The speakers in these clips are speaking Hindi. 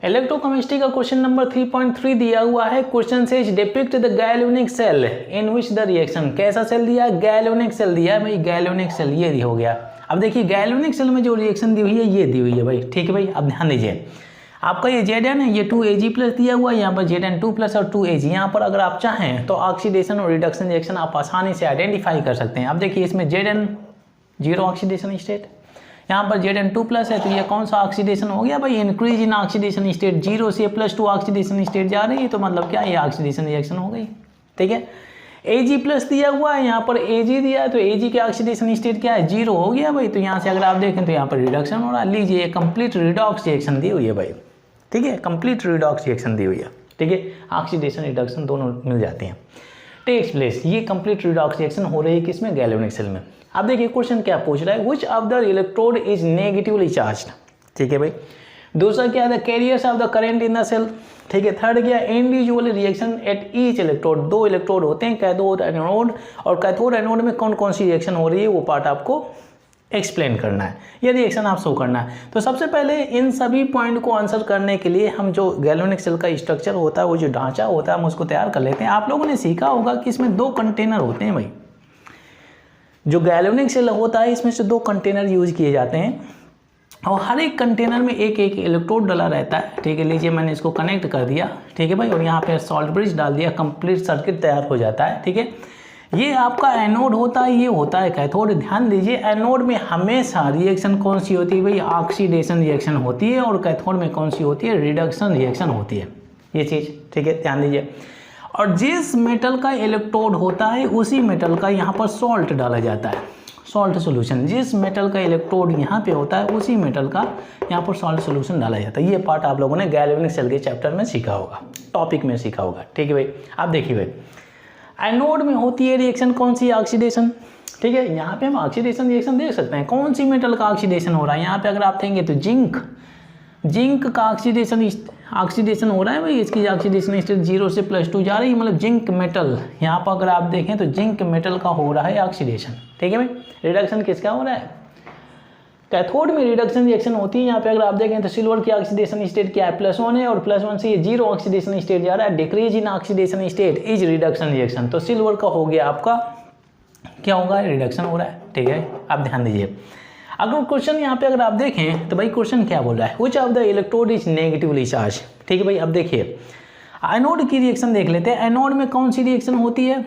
इलेक्ट्रोकेमिस्ट्री का क्वेश्चन नंबर 3.3 दिया हुआ है। क्वेश्चन से depict the galvanic cell in which the reaction, कैसा सेल दिया है? गैल्वेनिक सेल दिया है भाई, गैल्वेनिक सेल ये हो गया। अब देखिए गैल्वेनिक सेल में जो रिएक्शन दी हुई है ये दी हुई है भाई, ठीक है भाई। अब ध्यान दीजिए, आपका ये Zn है, ये 2Ag प्लस दिया हुआ है, यहाँ पर Zn2 प्लस और 2Ag। यहाँ पर अगर आप चाहें तो ऑक्सीडेशन और रिडक्शन रिएक्शन आप आसानी से आइडेंटिफाई कर सकते हैं। अब देखिए इसमें Zn 0 ऑक्सीडेशन स्टेट, यहाँ पर Zn2 प्लस है, तो ये कौन सा ऑक्सीडेशन हो गया भाई? इंक्रीज इन ऑक्सीडेशन स्टेट, 0 से +2 ऑक्सीडेशन स्टेट जा रही है, तो मतलब क्या, ये ऑक्सीडेशन रिएक्शन हो गई, ठीक है। Ag प्लस दिया हुआ है, यहाँ पर Ag दिया है, तो Ag के ऑक्सीडेशन स्टेट क्या है? 0 हो गया भाई। तो यहाँ से अगर आप देखें तो यहाँ पर रिडक्शन हो रहा है। लीजिए कंप्लीट रिडॉक्स रिएक्शन दी हुई है भाई, ठीक है, कंप्लीट रिडॉक्स रिएक्शन दी हुई है, ठीक है। ऑक्सीडेशन रिडक्शन दोनों मिल जाते हैं, टेक्स प्लेस। ये कंप्लीट रिडॉक्स रिएक्शन हो रही है किसमें? गैल्वेनिक सेल में। अब देखिए क्वेश्चन क्या पूछ रहा है, which of the electrode is negatively charged, ठीक है भाई। दूसरा क्या है? The carriers of the current in the cell, ठीक है। थर्ड क्या है? Individual reaction at each electrode, 2 electrode होते हैं, कैथोड एनोड, और कैथोड एनोड में कौन कौन सी रिएक्शन हो रही है वो पार्ट आपको एक्सप्लेन करना है, ये रिएक्शन आप शो करना है। तो सबसे पहले इन सभी पॉइंट को आंसर करने के लिए हम जो गैल्वेनिक सेल का स्ट्रक्चर होता है, वो जो ढांचा होता है, हम उसको तैयार कर लेते हैं। आप लोगों ने सीखा होगा कि इसमें 2 कंटेनर होते हैं भाई। जो गैल्वेनिक सेल होता है इसमें से 2 कंटेनर यूज किए जाते हैं, और हर एक कंटेनर में एक एक इलेक्ट्रोड डला रहता है, ठीक है। लीजिए मैंने इसको कनेक्ट कर दिया, ठीक है भाई, और यहाँ पे सॉल्ट ब्रिज डाल दिया, कंप्लीट सर्किट तैयार हो जाता है, ठीक है। ये आपका एनोड होता है, ये होता है कैथोड। ध्यान दीजिए एनोड में हमेशा रिएक्शन कौन सी होती है भाई? ऑक्सीडेशन रिएक्शन होती है, और कैथोड में कौन सी होती है? रिडक्शन रिएक्शन होती है, ये चीज़, ठीक है, ध्यान दीजिए। और जिस मेटल का इलेक्ट्रोड होता है उसी मेटल का यहाँ पर सॉल्ट डाला जाता है, सॉल्ट सोल्यूशन। जिस मेटल का इलेक्ट्रोड यहाँ पे होता है उसी मेटल का यहाँ पर सॉल्ट सोल्यूशन डाला जाता है। ये पार्ट आप लोगों ने गैल्वेनिक सेल के चैप्टर में सीखा होगा, टॉपिक में सीखा होगा, ठीक है भाई। आप देखिए भाई, एनोड में होती है रिएक्शन कौन सी? ऑक्सीडेशन, ठीक है। यहाँ पे हम ऑक्सीडेशन रिएक्शन देख सकते हैं, कौन सी मेटल का ऑक्सीडेशन हो रहा है? यहाँ पे अगर आप देखेंगे तो जिंक का ऑक्सीडेशन हो रहा है भाई। इसकी ऑक्सीडेशन स्टेट 0 से +2 जा रही है, मतलब जिंक मेटल। यहाँ पर अगर आप देखें तो जिंक मेटल का हो रहा है ऑक्सीडेशन, ठीक है भाई। रिडक्शन किसका हो रहा है? कैथोड में रिडक्शन रिएक्शन होती है। यहाँ पे अगर आप देखें तो सिल्वर की ऑक्सीडेशन स्टेट क्या है? +1 है, और +1 से ये 0 ऑक्सीडेशन स्टेट जा रहा है। Decrease in oxidation state is reduction reaction. तो सिल्वर का हो गया आपका क्या होगा? रिडक्शन हो रहा है, ठीक है। आप ध्यान दीजिए, अगर क्वेश्चन यहाँ पे अगर आप देखें तो भाई क्वेश्चन क्या बोल रहा है? Which of the electrode is negatively charge, ठीक है भाई। अब देखिए एनोड की रिएक्शन देख लेते हैं। एनोड में कौन सी रिएक्शन होती है?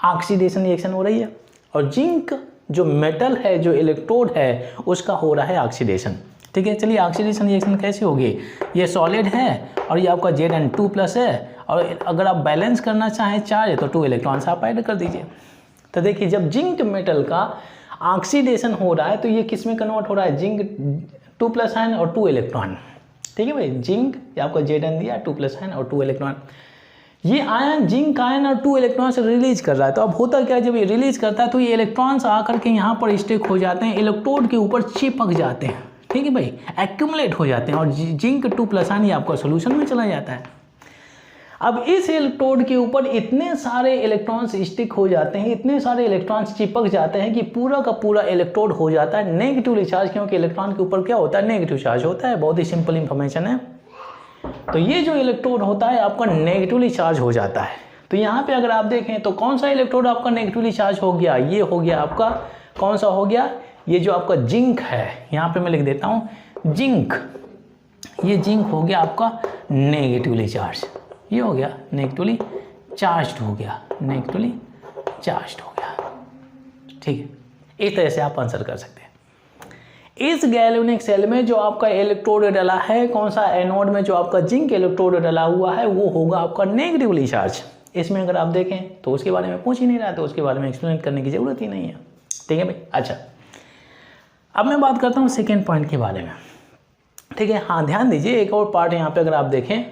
ऑक्सीडेशन रिएक्शन हो रही है, और जिंक जो मेटल है, जो इलेक्ट्रोड है, उसका हो रहा है ऑक्सीडेशन, ठीक है। चलिए ऑक्सीडेशन रिएक्शन कैसे होगी? ये सॉलिड है और ये आपका Zn2 प्लस है, और अगर आप बैलेंस करना चाहें चार्ज तो 2 इलेक्ट्रॉन्स आप ऐड कर दीजिए। तो देखिए जब जिंक मेटल का ऑक्सीडेशन हो रहा है तो ये किस में कन्वर्ट हो रहा है? जिंक 2 प्लस आयन और 2 इलेक्ट्रॉन, ठीक है भाई। जिंक ये आपका Zn दिया 2 प्लस आयन और 2 इलेक्ट्रॉन, ये आयन जिंक आयन और 2 इलेक्ट्रॉन से रिलीज कर रहा है। तो अब होता क्या है, जब ये रिलीज करता है तो ये इलेक्ट्रॉन्स आकर के यहाँ पर स्टिक हो जाते हैं, इलेक्ट्रोड के ऊपर चिपक जाते हैं, ठीक है भाई, एक्यूमुलेट हो जाते हैं, और जिंक 2 प्लस आयन ये आपका सोल्यूशन में चला जाता है। अब इस इलेक्ट्रोड के ऊपर इतने सारे इलेक्ट्रॉन्स स्टिक हो जाते हैं, इतने सारे इलेक्ट्रॉन्स चिपक जाते हैं कि पूरा का पूरा इलेक्ट्रोड हो जाता है नेगेटिवली चार्ज, क्योंकि इलेक्ट्रॉन के ऊपर क्या होता है? नेगेटिव चार्ज होता है। बहुत ही सिंपल इंफॉर्मेशन है। तो ये जो इलेक्ट्रोड होता है आपका नेगेटिवली चार्ज हो जाता है। तो यहाँ पे अगर आप देखें तो कौन सा इलेक्ट्रोड आपका नेगेटिवली चार्ज हो गया? ये हो गया आपका, कौन सा हो गया? ये जो आपका जिंक है, यहाँ पे मैं लिख देता हूँ जिंक, ये जिंक हो गया आपका नेगेटिवली चार्ज, ये हो गया नेगेटिवली चार्ज हो गया, नेगेटिवली चार्ज हो गया, ठीक है। इस तरह से आप आंसर कर सकते हैं। इस गैल्वेनिक सेल में जो आपका इलेक्ट्रोड डला है, कौन सा? एनोड में जो आपका जिंक इलेक्ट्रोड डला हुआ है वो होगा आपका नेगेटिवली चार्ज। इसमें अगर आप देखें तो उसके बारे में पूछ ही नहीं रहा, तो उसके बारे में एक्सप्लेन करने की जरूरत ही नहीं है, ठीक है भाई। अच्छा, अब मैं बात करता हूँ सेकेंड पॉइंट के बारे में, ठीक है। हाँ ध्यान दीजिए, एक और पार्ट यहाँ पे अगर आप देखें,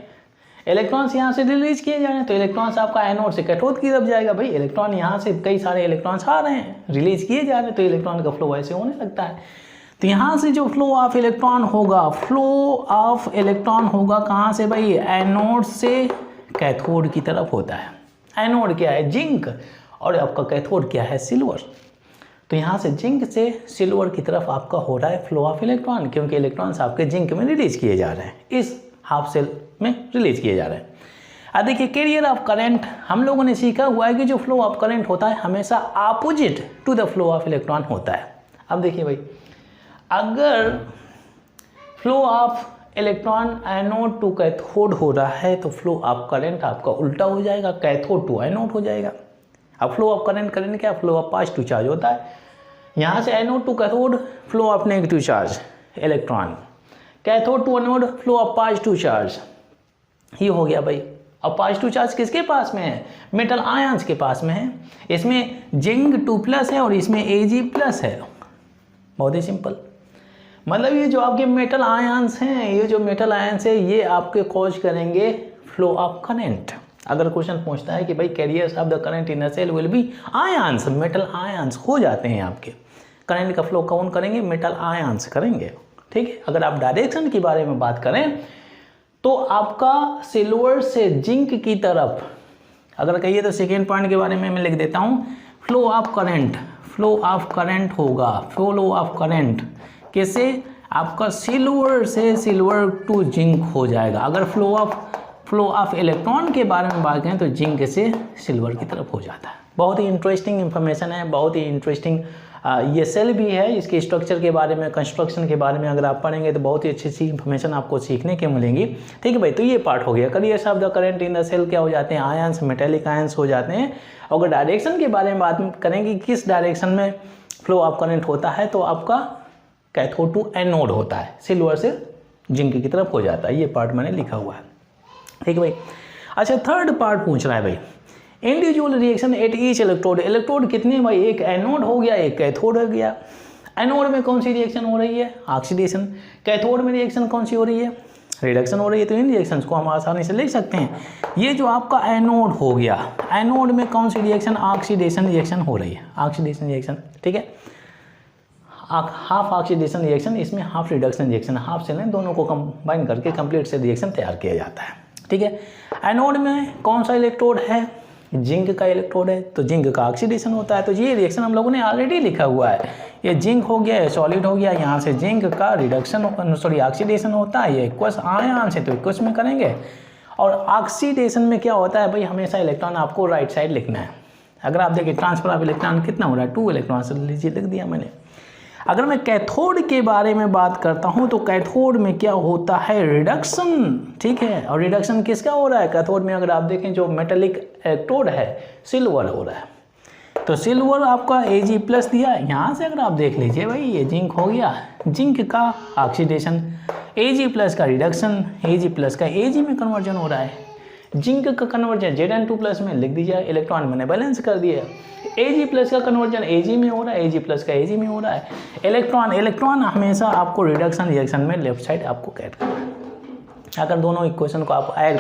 इलेक्ट्रॉन्स यहाँ से रिलीज किए जा रहे हैं, तो इलेक्ट्रॉन्स आपका एनोड से कैथोड की तरफ जाएगा भाई। इलेक्ट्रॉन यहाँ से कई सारे इलेक्ट्रॉन्स आ रहे हैं, रिलीज किए जा रहे हैं, तो इलेक्ट्रॉन का फ्लो ऐसे होने लगता है। तो यहाँ से जो फ्लो ऑफ इलेक्ट्रॉन होगा, फ्लो ऑफ इलेक्ट्रॉन होगा कहाँ से भाई? एनोड से कैथोड की तरफ होता है। एनोड क्या है? जिंक, और आपका कैथोड क्या है? सिल्वर। तो यहाँ से जिंक से सिल्वर की तरफ आपका हो रहा है फ्लो ऑफ इलेक्ट्रॉन, क्योंकि इलेक्ट्रॉन्स आपके जिंक में रिलीज किए जा रहे हैं। इस हाफ सेल में रिलीज किए जा रहे हैं। अब देखिए कैरियर ऑफ करंट हम लोगों ने सीखा हुआ है कि जो फ्लो ऑफ करंट होता है हमेशा opposite to the flow of electron होता है। अब देखिए भाई, अगर flow of electron anode to cathode हो रहा है तो फ्लो ऑफ करंट आपका उल्टा हो जाएगा, कैथोड टू एनोड हो जाएगा। अब फ्लो ऑफ करंट करेंगे क्या, फ्लो ऑफ पॉजिटिव चार्ज होता है, यहाँ से anode to cathode flow of negative charge electron, cathode to anode flow of positive charge. ये हो गया भाई। अब पॉजिटिव चार्ज किसके पास में है, मेटल आयंस के पास में है। इसमें जिंक 2+ है और इसमें Ag+ है। बहुत ही सिंपल, मतलब ये जो आपके मेटल आयंस हैं, ये जो मेटल आयंस है ये आपके कॉज करेंगे फ्लो ऑफ करंट। अगर क्वेश्चन पूछता है कि भाई carriers of the current in a cell will be ions, metal ions हो जाते हैं आपके, करंट का फ्लो कौन करेंगे, मेटल आयंस करेंगे। ठीक है। अगर आप डायरेक्शन के बारे में बात करें तो आपका सिल्वर से जिंक की तरफ अगर कहिए तो सेकेंड पॉइंट के बारे में मैं लिख देता हूँ, flow of current, flow of current होगा, फ्लो ऑफ करंट कैसे, आपका सिल्वर से सिल्वर टू जिंक हो जाएगा। अगर फ्लो ऑफ इलेक्ट्रॉन के बारे में बात करें तो जिंक से सिल्वर की तरफ हो जाता है। बहुत ही इंटरेस्टिंग इंफॉर्मेशन है, बहुत ही इंटरेस्टिंग ये सेल भी है। इसके स्ट्रक्चर के बारे में, कंस्ट्रक्शन के बारे में अगर आप पढ़ेंगे तो बहुत ही अच्छी अच्छी इंफॉर्मेशन आपको सीखने के मिलेंगी। ठीक है भाई, तो ये पार्ट हो गया। Carriers of the current in the cell क्या हो जाते हैं, आयंस, मेटेलिक आयंस हो जाते हैं। अगर डायरेक्शन के बारे में बात करेंगे किस डायरेक्शन में फ्लो ऑफ करंट होता है तो आपका कैथोड टू एनोड होता है, सिल्वर से जिंक की तरफ हो जाता है। ये पार्ट मैंने लिखा हुआ है। ठीक है भाई। अच्छा, थर्ड पार्ट पूछ रहा है भाई, individual reaction at each electrode. Electrode कितने भाई, एक एनोड हो गया, एक कैथोड हो गया। एनोड में कौन सी रिएक्शन हो रही है, ऑक्सीडेशन। कैथोड में रिएक्शन कौन सी हो रही है, रिडक्शन हो रही है। तो इन रिएक्शंस को हम आसानी से लिख सकते हैं। ये जो आपका एनोड हो गया, एनोड में कौन सी रिएक्शन, ऑक्सीडेशन रिएक्शन हो रही है, ऑक्सीडेशन रिएक्शन। ठीक है, हाफ ऑक्सीडेशन रिएक्शन, इसमें हाफ रिडक्शन रिएक्शन, हाफ से लें दोनों को कंबाइन करके कंप्लीट से रिएक्शन तैयार किया जाता है। ठीक है। एनोड में कौन सा इलेक्ट्रोड है, जिंक का इलेक्ट्रोड है, तो जिंक का ऑक्सीडेशन होता है। तो ये रिएक्शन हम लोगों ने ऑलरेडी लिखा हुआ है। ये जिंक हो गया, ये सॉलिड हो गया, यहाँ से जिंक का रिडक्शन ऑक्सीडेशन होता है। ये इक्वस आयन से तो इक्वस में करेंगे। और ऑक्सीडेशन में क्या होता है भाई, हमेशा इलेक्ट्रॉन आपको राइट साइड लिखना है। अगर आप देखिए ट्रांसफर ऑफ इलेक्ट्रॉन कितना हो रहा है, 2 इलेक्ट्रॉन से लीजिए, लिख दिया मैंने। अगर मैं कैथोड के बारे में बात करता हूं तो कैथोड में क्या होता है, रिडक्शन। ठीक है, और रिडक्शन किसका हो रहा है कैथोड में, अगर आप देखें जो मेटेलिक इलेक्ट्रोड है सिल्वर हो रहा है। तो सिल्वर आपका Ag+ दिया, यहाँ से अगर आप देख लीजिए भाई ये जिंक हो गया, जिंक का ऑक्सीडेशन, Ag+ का रिडक्शन, Ag+ का Ag में कन्वर्जन हो रहा है। जिंक का कन्वर्जन Zn2+ में लिख दीजिए, इलेक्ट्रॉन मैंने बैलेंस कर दिया। Ag+ का कन्वर्जन Ag में हो रहा है, Ag+ का Ag में हो रहा है। इलेक्ट्रॉन हमेशा आपको रिडक्शन रिएक्शन में लेफ्ट साइड आपको कैट करना है। अगर दोनों इक्वेशन को आप ऐड